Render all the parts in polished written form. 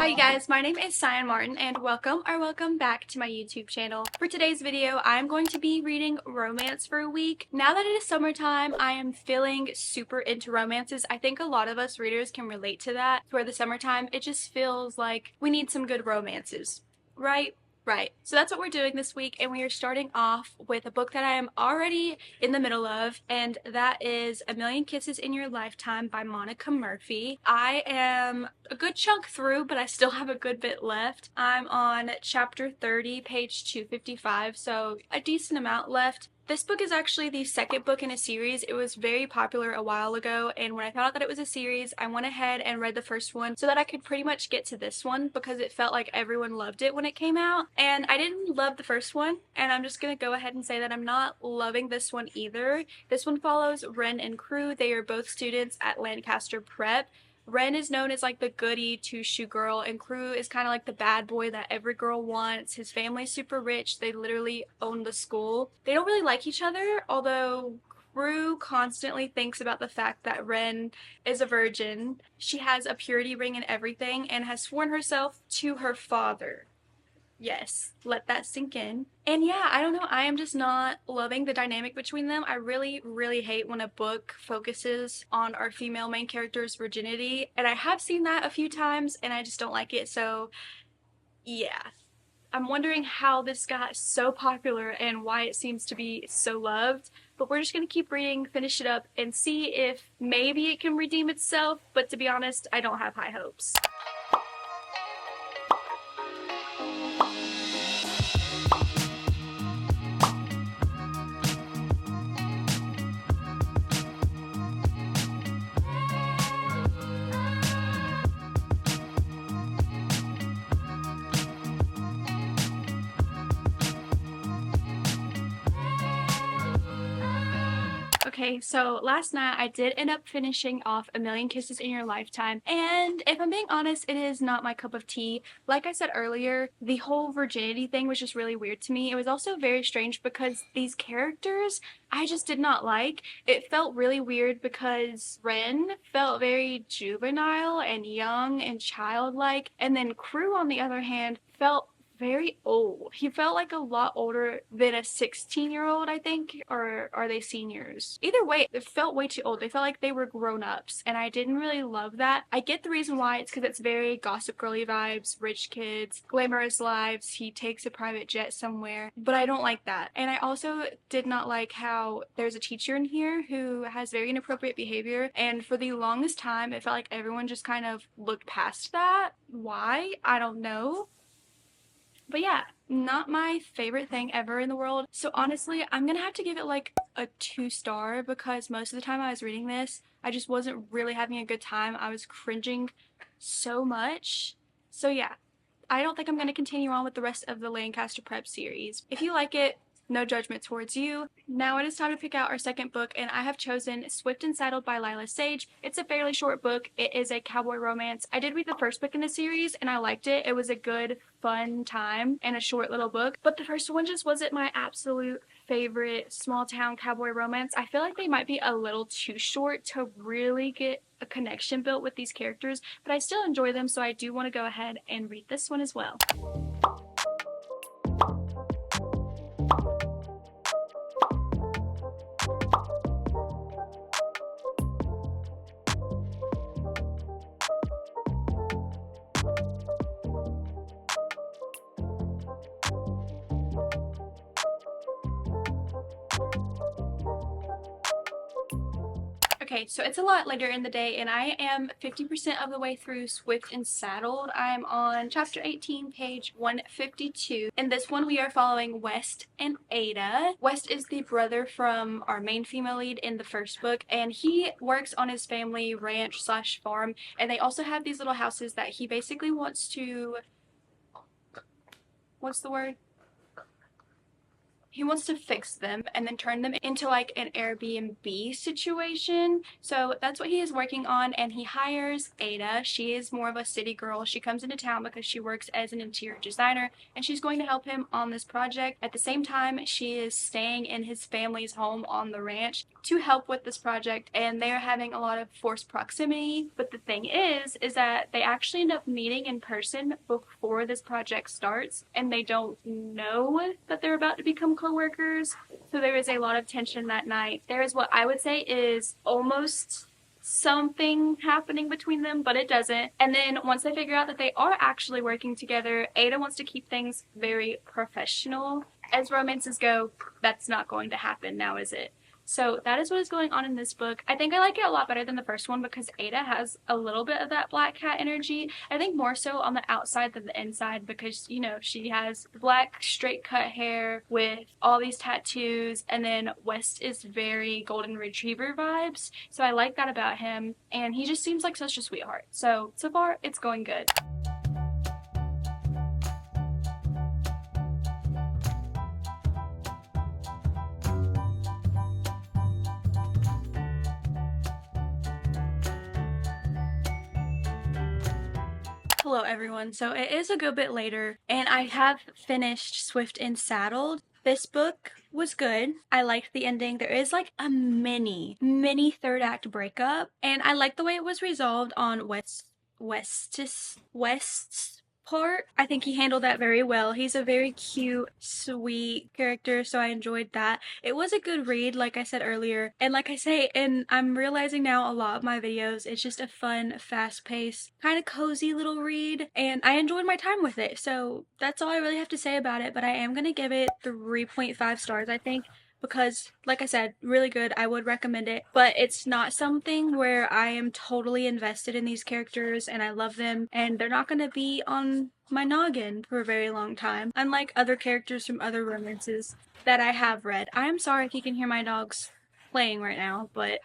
Hi you guys, my name is Cyan Martin and welcome back to my YouTube channel. For today's video, I'm going to be reading romance for a week. Now that it is summertime, I am feeling super into romances. I think a lot of us readers can relate to that. For the summertime, it just feels like we need some good romances, right? Right. So that's what we're doing this week, and we are starting off with a book that I am already in the middle of, and that is A Million Kisses in Your Lifetime by Monica Murphy. I am a good chunk through, but I still have a good bit left. I'm on chapter 30, page 255, so a decent amount left. This book is actually the second book in a series. It was very popular a while ago, and when I found out that it was a series, I went ahead and read the first one so that I could pretty much get to this one because it felt like everyone loved it when it came out. And I didn't love the first one, and I'm just gonna go ahead and say that I'm not loving this one either. This one follows Ren and Crew. They are both students at Lancaster Prep. Ren is known as like the goody two-shoe girl, and Crew is kind of like the bad boy that every girl wants. His family's super rich. They literally own the school. They don't really like each other, although Crew constantly thinks about the fact that Ren is a virgin. She has a purity ring and everything and has sworn herself to her father. Yes, let that sink in. And yeah, I don't know, I am just not loving the dynamic between them. I really hate when a book focuses on our female main character's virginity, and I have seen that a few times and I just don't like it. So yeah, I'm wondering how this got so popular and why it seems to be so loved. But we're just gonna keep reading, finish it up, and see if maybe it can redeem itself. But to be honest, I don't have high hopes. Okay, so last night I did end up finishing off A Million Kisses in Your Lifetime, and if I'm being honest, it is not my cup of tea. Like I said earlier, the whole virginity thing was just really weird to me. It was also very strange because these characters I just did not like. It felt really weird because Ren felt very juvenile and young and childlike, and then Crew, on the other hand, felt very old. He felt like a lot older than a 16-year-old, I think, or are they seniors? Either way, it felt way too old. They felt like they were grown-ups, and I didn't really love that. I get the reason why. It's because it's very Gossip Girly vibes, rich kids, glamorous lives, he takes a private jet somewhere, but I don't like that. And I also did not like how there's a teacher in here who has very inappropriate behavior, and for the longest time, it felt like everyone just kind of looked past that. Why? I don't know. But yeah, not my favorite thing ever in the world. So honestly, I'm gonna have to give it like a 2 star because most of the time I was reading this, I just wasn't really having a good time. I was cringing so much. So yeah, I don't think I'm gonna continue on with the rest of the Lancaster Prep series. If you like it, no judgment towards you. Now it is time to pick out our second book, and I have chosen Swift and Saddled by Lila Sage. It's a fairly short book. It is a cowboy romance. I did read the first book in the series and I liked it. It was a good, fun time and a short little book, but the first one just wasn't my absolute favorite small town cowboy romance. I feel like they might be a little too short to really get a connection built with these characters, but I still enjoy them, so I do want to go ahead and read this one as well. Okay, so it's a lot later in the day, and I am 50% of the way through Swift and Saddled. I'm on chapter 18, page 152. In this one, we are following West and Ada. West is the brother from our main female lead in the first book, and he works on his family ranch slash farm, and they also have these little houses that he basically wants to... What's the word? he wants to fix them and then turn them into like an Airbnb situation. So that's what he is working on, and he hires Ada. She is more of a city girl. She comes into town because she works as an interior designer, and she's going to help him on this project. At the same time, she is staying in his family's home on the ranch to help with this project, and they're having a lot of forced proximity. But the thing is that they actually end up meeting in person before this project starts, and they don't know that they're about to become co-workers. So there is a lot of tension that night. There is what I would say is almost something happening between them, but it doesn't. And then once they figure out that they are actually working together, Ada wants to keep things very professional. As romances go, that's not going to happen now, is it? So that is what is going on in this book. I think I like it a lot better than the first one because Ada has a little bit of that black cat energy. I think more so on the outside than the inside because, you know, she has black straight cut hair with all these tattoos, and then West is very golden retriever vibes. So I like that about him, and he just seems like such a sweetheart. So far it's going good. Hello everyone, so it is a good bit later, and I have finished Swift and Saddled. This book was good. I liked the ending. There is like a mini third act breakup, and I like the way it was resolved on West's part. I think he handled that very well. He's a very cute, sweet character, so I enjoyed that. It was a good read, like I said earlier, and like I say, and I'm realizing now a lot of my videos, it's just a fun, fast-paced, kind of cozy little read, and I enjoyed my time with it, so that's all I really have to say about it. But I am gonna give it 3.5 stars, I think, because, like I said, really good. I would recommend it, but it's not something where I am totally invested in these characters and I love them, and they're not gonna be on my noggin for a very long time, unlike other characters from other romances that I have read. I am sorry if you can hear my dogs playing right now, but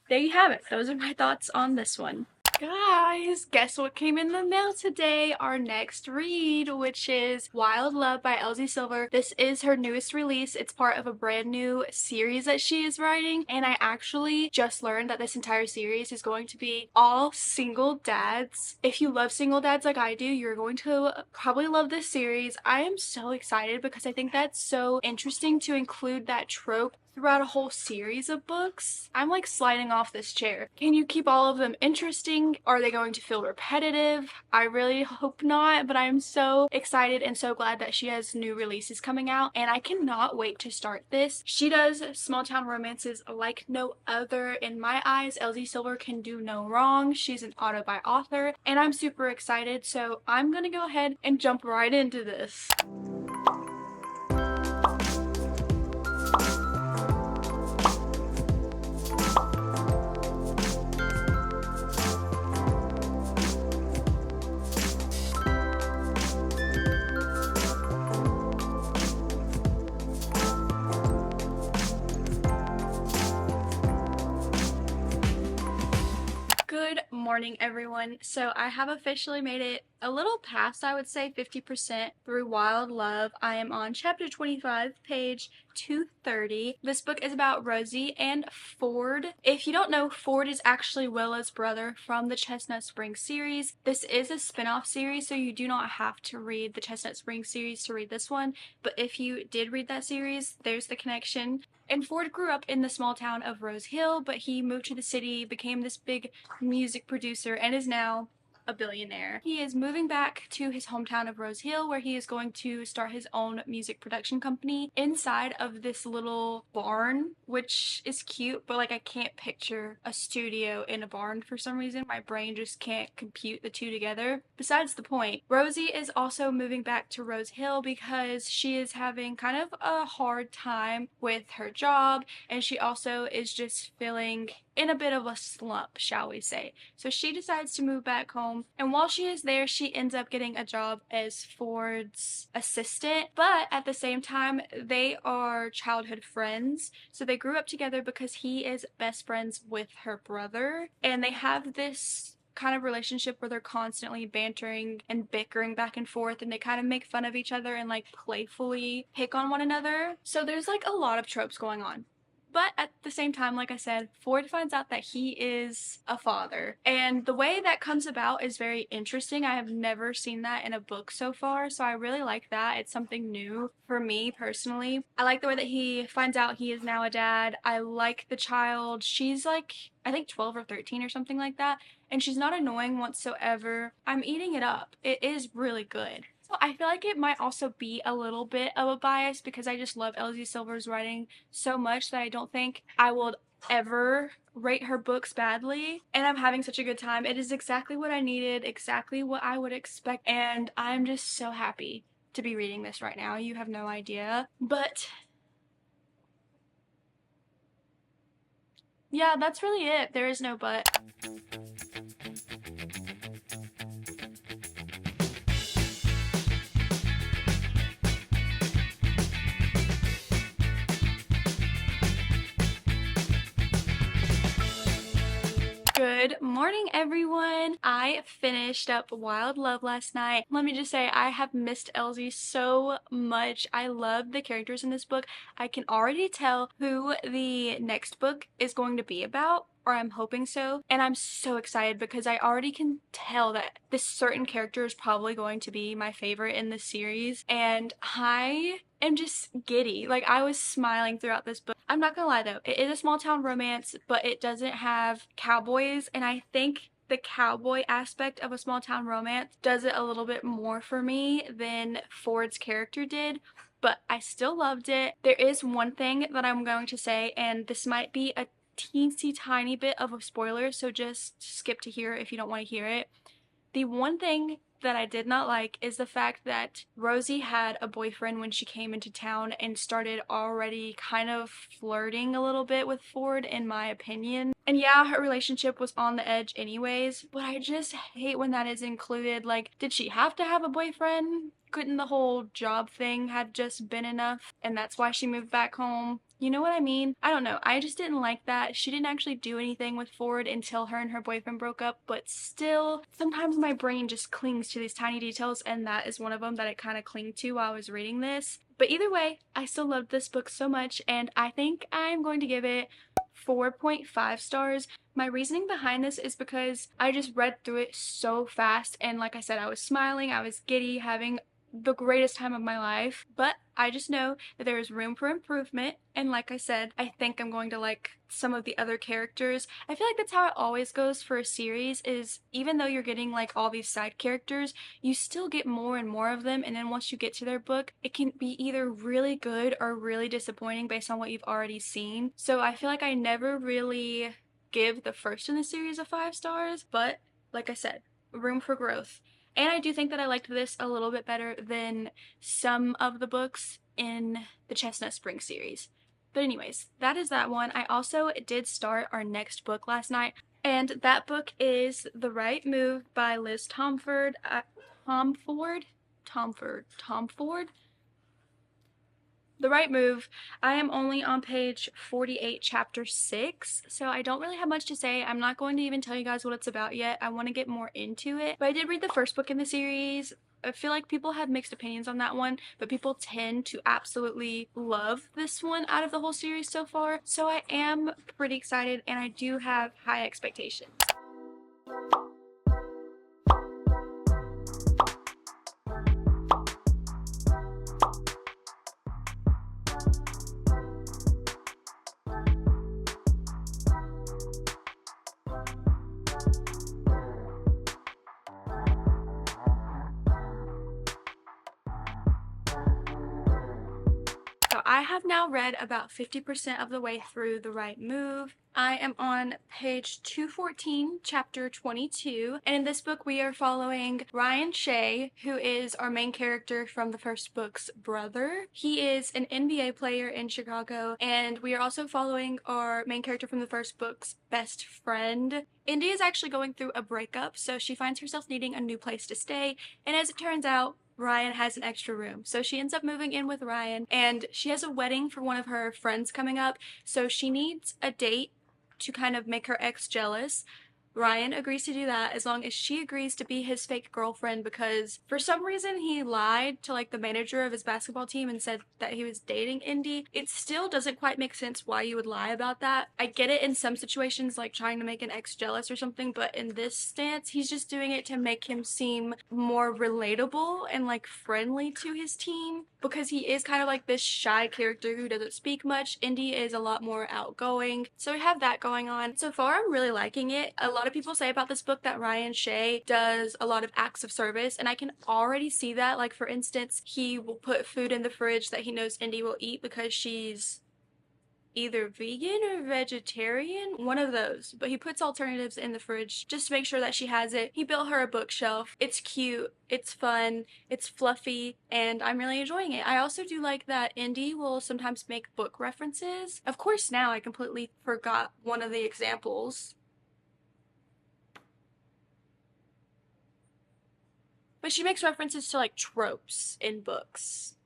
there you have it. Those are my thoughts on this one. Guys, guess what came in the mail today? Our next read, which is Wild Love by Elsie Silver. This is her newest release. It's part of a brand new series that she is writing, and I actually just learned that this entire series is going to be all single dads. If you love single dads like I do, you're going to probably love this series. I am so excited because I think that's so interesting to include that trope throughout a whole series of books. I'm like sliding off this chair. Can you keep all of them interesting? Are they going to feel repetitive? I really hope not, but I'm so excited and so glad that she has new releases coming out, and I cannot wait to start this. She does small town romances like no other in my eyes. Elsie Silver can do no wrong. She's an auto-buy author, and I'm super excited, so I'm gonna go ahead and jump right into this. Good morning, everyone. So I have officially made it a little past, I would say, 50% through Wild Love. I am on chapter 25, page 230. This book is about Rosie and Ford. If you don't know, Ford is actually Willa's brother from the Chestnut Springs series. This is a spin-off series, so you do not have to read the Chestnut Springs series to read this one, but if you did read that series, there's the connection. And Ford grew up in the small town of Rose Hill, but he moved to the city, became this big music producer, and is now a billionaire. He is moving back to his hometown of Rose Hill, where he is going to start his own music production company inside of this little barn, which is cute, but like I can't picture a studio in a barn for some reason. My brain just can't compute the two together. Besides the point, Rosie is also moving back to Rose Hill because she is having kind of a hard time with her job, and she also is just feeling in a bit of a slump, shall we say. So she decides to move back home, and while she is there, she ends up getting a job as Ford's assistant, but at the same time, they are childhood friends. So they grew up together because he is best friends with her brother, and they have this kind of relationship where they're constantly bantering and bickering back and forth, and they kind of make fun of each other and like playfully pick on one another. So there's like a lot of tropes going on. But at the same time, like I said, Ford finds out that he is a father. And the way that comes about is very interesting. I have never seen that in a book so far, so I really like that. It's something new for me personally. I like the way that he finds out he is now a dad. I like the child. She's like, I think 12 or 13 or something like that. And she's not annoying whatsoever. I'm eating it up. It is really good. So I feel like it might also be a little bit of a bias because I just love Elsie Silver's writing so much that I don't think I will ever rate her books badly, and I'm having such a good time. It is exactly what I needed, exactly what I would expect, and I'm just so happy to be reading this right now. You have no idea. But yeah, that's really it. There is no but. Good morning, everyone. I finished up Wild Love last night. Let me just say, I have missed Elsie so much. I love the characters in this book. I can already tell who the next book is going to be about, or I'm hoping so, and I'm so excited because I already can tell that this certain character is probably going to be my favorite in the series, and I am just giddy. Like, I was smiling throughout this book. I'm not gonna lie though, it is a small town romance, but it doesn't have cowboys, and I think the cowboy aspect of a small town romance does it a little bit more for me than Ford's character did, but I still loved it. There is one thing that I'm going to say, and this might be a teensy tiny bit of a spoiler, so just skip to here if you don't want to hear it. The one thing that I did not like is the fact that Rosie had a boyfriend when she came into town and started already kind of flirting a little bit with Ford, in my opinion. And yeah, her relationship was on the edge anyways, but I just hate when that is included. Like, did she have to have a boyfriend? Couldn't the whole job thing had just been enough, and that's why she moved back home? You know what I mean? I don't know. I just didn't like that. She didn't actually do anything with Ford until her and her boyfriend broke up, but still, sometimes my brain just clings to these tiny details, and that is one of them that it kind of clinged to while I was reading this. But either way, I still loved this book so much, and I think I'm going to give it 4.5 stars. My reasoning behind this is because I just read through it so fast, and like I said, I was smiling, I was giddy, having the greatest time of my life, but I just know that there is room for improvement, and like I said, I think I'm going to like some of the other characters. I feel like that's how it always goes for a series, is even though you're getting like all these side characters, you still get more and more of them, and then once you get to their book, it can be either really good or really disappointing based on what you've already seen. So I feel like I never really give the first in the series a 5 stars, but like I said, room for growth. And I do think that I liked this a little bit better than some of the books in the Chestnut Spring series. But anyways, that is that one. I also did start our next book last night, and that book is The Right Move by Liz Tomford. Tomford? The Right Move. I am only on page 48, chapter 6, so I don't really have much to say. I'm not going to even tell you guys what it's about yet. I want to get more into it. But I did read the first book in the series. I feel like people have mixed opinions on that one, but people tend to absolutely love this one out of the whole series so far. So I am pretty excited, and I do have high expectations. So I have now read about 50% of the way through The Right Move. I am on page 214, chapter 22, and in this book we are following Ryan Shea, who is our main character from the first book's brother. He is an NBA player in Chicago, and we are also following our main character from the first book's best friend. Indy is actually going through a breakup, so she finds herself needing a new place to stay, and as it turns out, Ryan has an extra room. So she ends up moving in with Ryan, and she has a wedding for one of her friends coming up, so she needs a date to kind of make her ex jealous. Ryan agrees to do that as long as she agrees to be his fake girlfriend, because for some reason he lied to like the manager of his basketball team and said that he was dating Indy. It still doesn't quite make sense why you would lie about that. I get it in some situations, like trying to make an ex jealous or something, but in this stance he's just doing it to make him seem more relatable and like friendly to his team, because he is kind of like this shy character who doesn't speak much. Indy is a lot more outgoing, so we have that going on. So far I'm really liking it. A lot of people say about this book that Ryan Shea does a lot of acts of service, and I can already see that. Like, for instance, he will put food in the fridge that he knows Indy will eat because she's either vegan or vegetarian, one of those, but he puts alternatives in the fridge just to make sure that she has it. He built her a bookshelf. It's cute, it's fun, it's fluffy, and I'm really enjoying it. I also do like that Indy will sometimes make book references. Of course, now I completely forgot one of the examples, but she makes references to like tropes in books.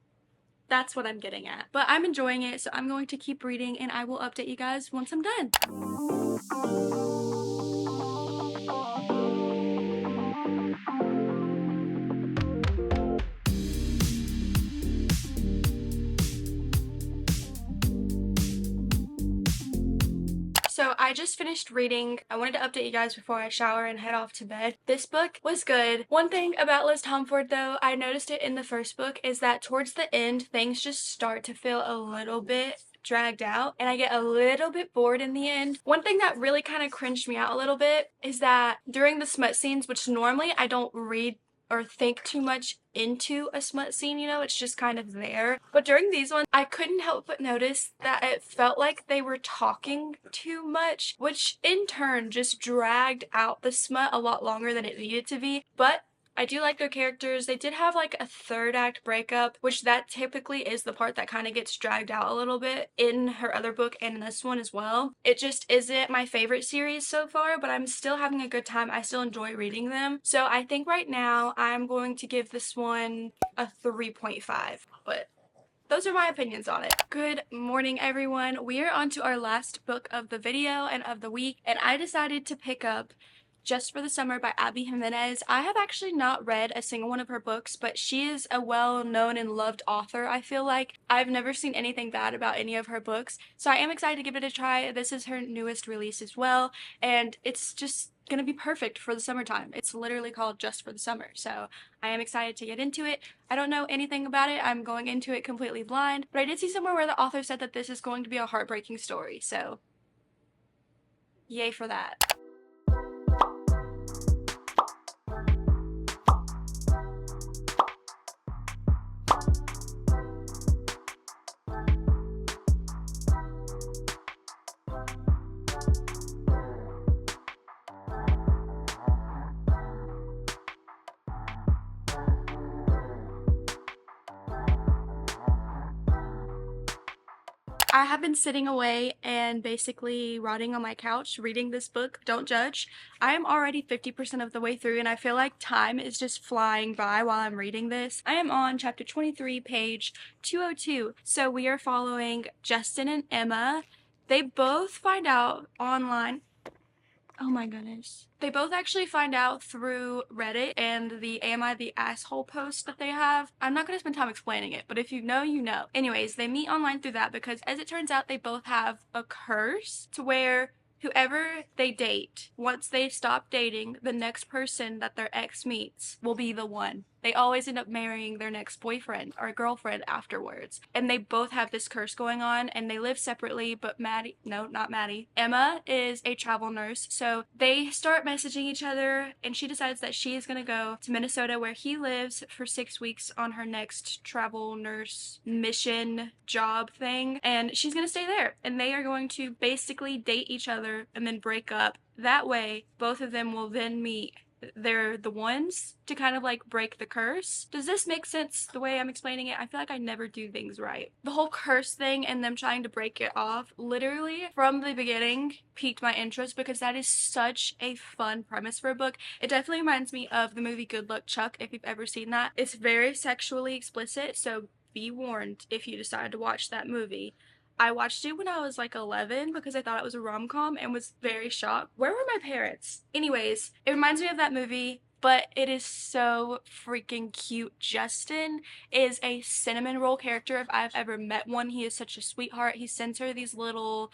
That's what I'm getting at. But I'm enjoying it, so I'm going to keep reading and I will update you guys once I'm done. So I just finished reading. I wanted to update you guys before I shower and head off to bed. This book was good. One thing about Liz Tomford though, I noticed it in the first book, is that towards the end things just start to feel a little bit dragged out and I get a little bit bored in the end. One thing that really kind of cringed me out a little bit is that during the smut scenes, which normally I don't read or think too much into a smut scene, you know, it's just kind of there. But during these ones, I couldn't help but notice that it felt like they were talking too much, which in turn just dragged out the smut a lot longer than it needed to be. But I do like their characters. They did have like a third act breakup, which that typically is the part that kind of gets dragged out a little bit in her other book and in this one as well. It just isn't my favorite series so far, but I'm still having a good time. I still enjoy reading them. So I think right now I'm going to give this one a 3.5, but those are my opinions on it. Good morning, everyone. We are on to our last book of the video and of the week, and I decided to pick up Just for the Summer by Abby Jimenez. I have actually not read a single one of her books, but she is a well-known and loved author, I feel like. I've never seen anything bad about any of her books, so I am excited to give it a try. This is her newest release as well, and it's just gonna be perfect for the summertime. It's literally called Just for the Summer, so I am excited to get into it. I don't know anything about it. I'm going into it completely blind, but I did see somewhere where the author said that this is going to be a heartbreaking story, so yay for that. I have been sitting away and basically rotting on my couch reading this book. Don't judge. I am already 50% of the way through and I feel like time is just flying by while I'm reading this. I am on chapter 23, page 202. So we are following Justin and Emma. They both find out online. Oh my goodness. They both actually find out through Reddit and the Am I the Asshole post that they have. I'm not going to spend time explaining it, but if you know, you know. Anyways, they meet online through that because as it turns out, they both have a curse to where whoever they date, once they stop dating, the next person that their ex meets will be the one. They always end up marrying their next boyfriend or girlfriend afterwards. And they both have this curse going on and they live separately, but Maddie, no, not Maddie. Emma is a travel nurse. So they start messaging each other and she decides that she is going to go to Minnesota where he lives for 6 weeks on her next travel nurse mission job thing. And she's going to stay there and they are going to basically date each other and then break up. That way, both of them will then meet. They're the ones to kind of like break the curse. Does this make sense the way I'm explaining it? I feel like I never do things right. The whole curse thing and them trying to break it off literally from the beginning piqued my interest because that is such a fun premise for a book. It definitely reminds me of the movie Good Luck Chuck, if you've ever seen that. It's very sexually explicit, so be warned if you decide to watch that movie. I watched it when I was like 11 because I thought it was a rom-com and was very shocked. Where were my parents? Anyways, it reminds me of that movie, but it is so freaking cute. Justin is a cinnamon roll character if I've ever met one. He is such a sweetheart. He sends her these little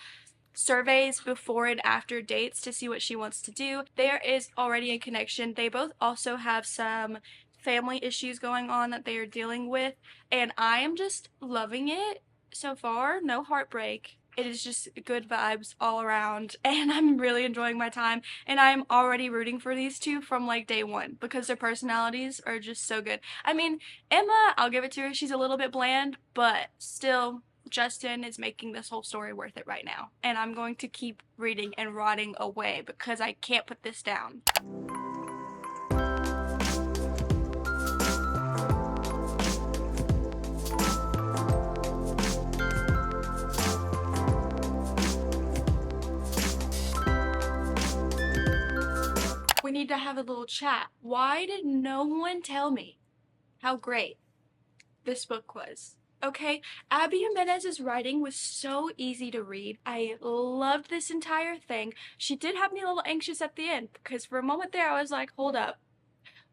surveys before and after dates to see what she wants to do. There is already a connection. They both also have some family issues going on that they are dealing with, and I am just loving it so far. No heartbreak. It is just good vibes all around, and I'm really enjoying my time, and I'm already rooting for these two from like day one because their personalities are just so good. I mean, Emma, I'll give it to her, she's a little bit bland, but still Justin is making this whole story worth it right now. And I'm going to keep reading and rotting away because I can't put this down. We need to have a little chat. Why did no one tell me how great this book was? Okay, Abby Jimenez's writing was so easy to read. I loved this entire thing. She did have me a little anxious at the end because for a moment there I was like, hold up.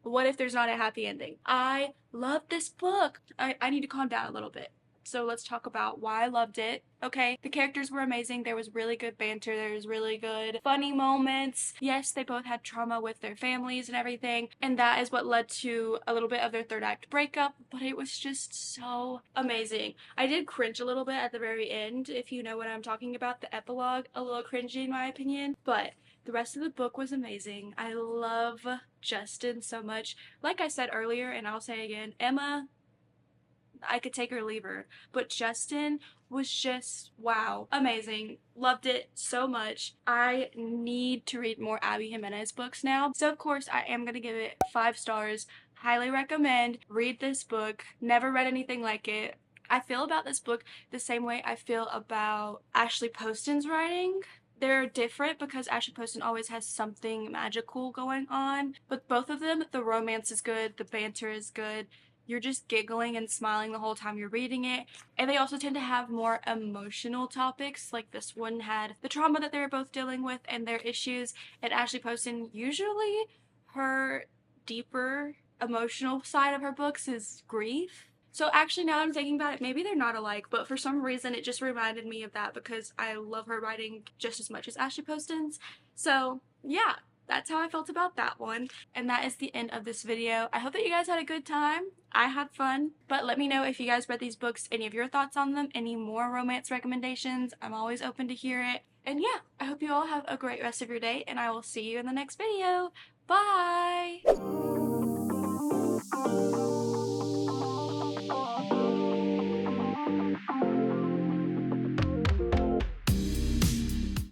What if there's not a happy ending? I love this book. I need to calm down a little bit. So let's talk about why I loved it. Okay, the characters were amazing. There was really good banter. There was really good funny moments. Yes, they both had trauma with their families and everything, and that is what led to a little bit of their third act breakup, but it was just so amazing. I did cringe a little bit at the very end, if you know what I'm talking about, the epilogue, a little cringy in my opinion, but the rest of the book was amazing. I love Justin so much. Like I said earlier, and I'll say again, Emma, I could take her or leave her. But Justin was just, wow, amazing. Loved it so much. I need to read more Abby Jimenez books now. So of course I am going to give it 5 stars. Highly recommend. Read this book. Never read anything like it. I feel about this book the same way I feel about Ashley Poston's writing. They're different because Ashley Poston always has something magical going on. But both of them, the romance is good, the banter is good. You're just giggling and smiling the whole time you're reading it. And they also tend to have more emotional topics, like this one had the trauma that they were both dealing with and their issues. And Ashley Poston, usually her deeper emotional side of her books is grief. So actually, now I'm thinking about it, maybe they're not alike, but for some reason it just reminded me of that because I love her writing just as much as Ashley Poston's. So yeah, that's how I felt about that one. And that is the end of this video. I hope that you guys had a good time. I had fun. But let me know if you guys read these books, any of your thoughts on them, any more romance recommendations. I'm always open to hear it. And yeah, I hope you all have a great rest of your day, and I will see you in the next video.